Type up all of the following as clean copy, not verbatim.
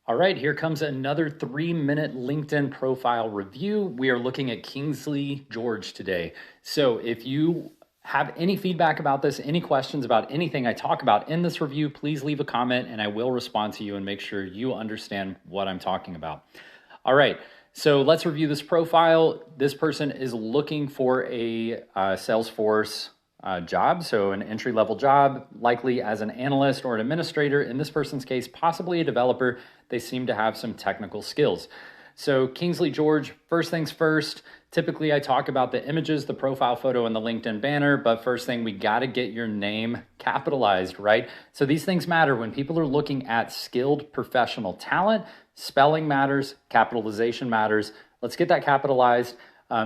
All right, here comes another 3-minute LinkedIn profile review. We are looking at Kingsley George today. So if you have any feedback about this, any questions about anything I talk about in this review, please leave a comment and I will respond to you and make sure you understand what I'm talking about. All right, so let's review this profile. This person is looking for a Salesforce job, so an entry-level job, likely as an analyst or an administrator. In this person's case, possibly a developer. They seem to have some technical skills. So Kingsley George, first things first, typically I talk about the images, the profile photo, and the LinkedIn banner, but first thing, we gotta get your name capitalized, right? So these things matter when people are looking at skilled professional talent. Spelling matters, capitalization matters. Let's get that capitalized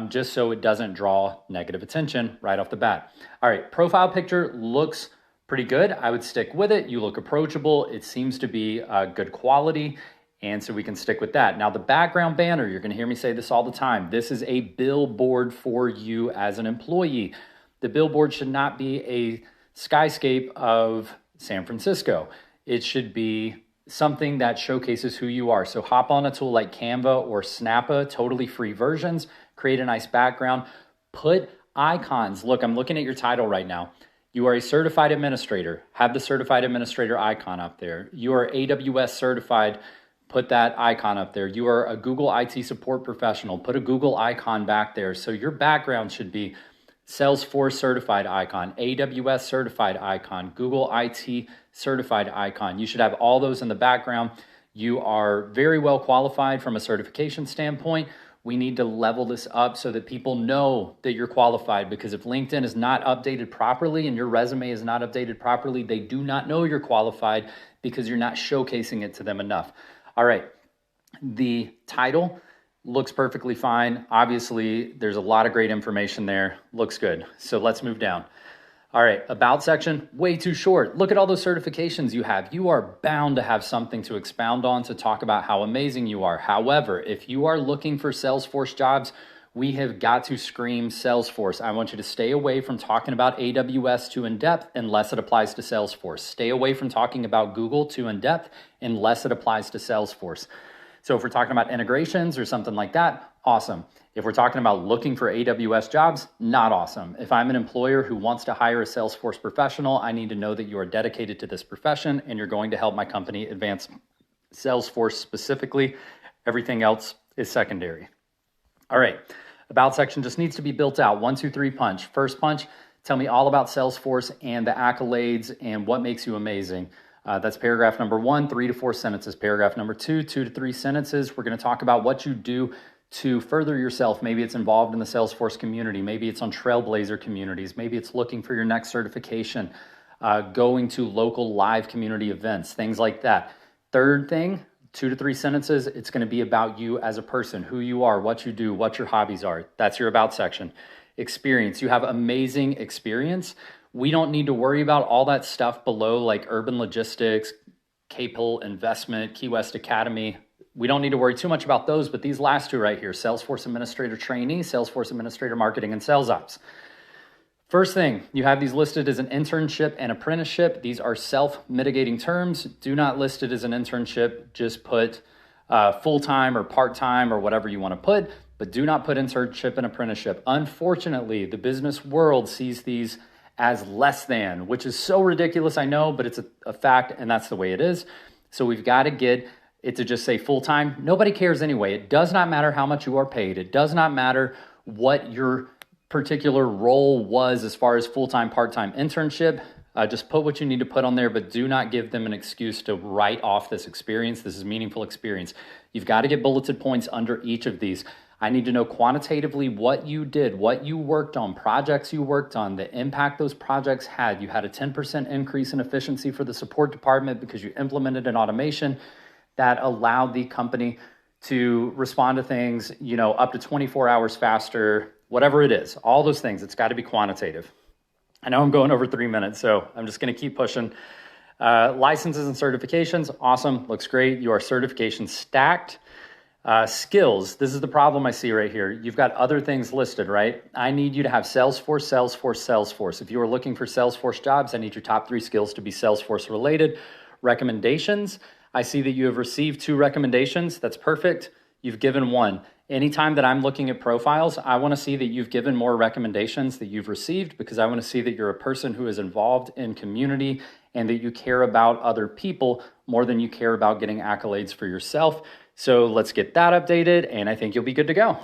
just so it doesn't draw negative attention right off the bat. All right, profile picture looks pretty good. I would stick with it. You look approachable. It seems to be good quality, and so we can stick with that. Now, the background banner, you're going to hear me say this all the time. This is a billboard for you as an employee. The billboard should not be a skyscape of San Francisco. It should be something that showcases who you are. So hop on a tool like Canva or Snappa, totally free versions, create a nice background, put icons. Look, I'm looking at your title right now. You are a certified administrator. Have the certified administrator icon up there. You are AWS certified. Put that icon up there. You are a Google IT support professional. Put a Google icon back there. So your background should be Salesforce certified icon, AWS certified icon, Google IT certified icon. You should have all those in the background. You are very well qualified from a certification standpoint. We need to level this up so that people know that you're qualified, because if LinkedIn is not updated properly and your resume is not updated properly, they do not know you're qualified because you're not showcasing it to them enough. All right, the title looks perfectly fine. Obviously, there's a lot of great information there. Looks good. So let's move down. All right, about section, way too short. Look at all those certifications you have. You are bound to have something to expound on, to talk about how amazing you are. However, if you are looking for Salesforce jobs, we have got to scream Salesforce. I want you to stay away from talking about AWS too in depth unless it applies to Salesforce. Stay away from talking about Google too in depth unless it applies to Salesforce. So if we're talking about integrations or something like that, awesome. If we're talking about looking for AWS jobs, not awesome. If I'm an employer who wants to hire a Salesforce professional, I need to know that you are dedicated to this profession and you're going to help my company advance Salesforce specifically. Everything else is secondary. All right, about section just needs to be built out. 1, 2, 3 punch. First punch, tell me all about Salesforce and the accolades and what makes you amazing. That's paragraph number 1, 3 to 4 sentences. Paragraph number 2, 2 to 3 sentences. We're going to talk about what you do to further yourself. Maybe it's involved in the Salesforce community. Maybe it's on Trailblazer communities. Maybe it's looking for your next certification, going to local live community events, things like that. Third thing, 2 to 3 sentences. It's going to be about you as a person, who you are, what you do, what your hobbies are. That's your about section. Experience. You have amazing experience. We don't need to worry about all that stuff below, like urban logistics, Capel investment, Key West Academy. We don't need to worry too much about those, but these last two right here, Salesforce Administrator Trainee, Salesforce Administrator Marketing and Sales Ops. First thing, you have these listed as an internship and apprenticeship. These are self-mitigating terms. Do not list it as an internship. Just put full-time or part-time or whatever you want to put, but do not put internship and apprenticeship. Unfortunately, the business world sees these as less than, which is so ridiculous, I know, but it's a fact, and that's the way it is. So we've got to get it to just say full-time. Nobody cares anyway. It does not matter how much you are paid. It does not matter what your particular role was as far as full-time, part-time internship. Just put what you need to put on there, but do not give them an excuse to write off this experience. This is meaningful experience. You've got to get bulleted points under each of these. I need to know quantitatively what you did, what you worked on, projects you worked on, the impact those projects had. You had a 10% increase in efficiency for the support department because you implemented an automation that allowed the company to respond to things, up to 24 hours faster, whatever it is, all those things. It's got to be quantitative. I know I'm going over 3 minutes, so I'm just going to keep pushing. Licenses and certifications, awesome, looks great. You are certification stacked. Skills, this is the problem I see right here. You've got other things listed, right? I need you to have Salesforce, Salesforce, Salesforce. If you are looking for Salesforce jobs, I need your top 3 skills to be Salesforce related. Recommendations, I see that you have received 2 recommendations. That's perfect. You've given 1. Anytime that I'm looking at profiles, I want to see that you've given more recommendations that you've received, because I want to see that you're a person who is involved in community and that you care about other people more than you care about getting accolades for yourself. So let's get that updated, and I think you'll be good to go.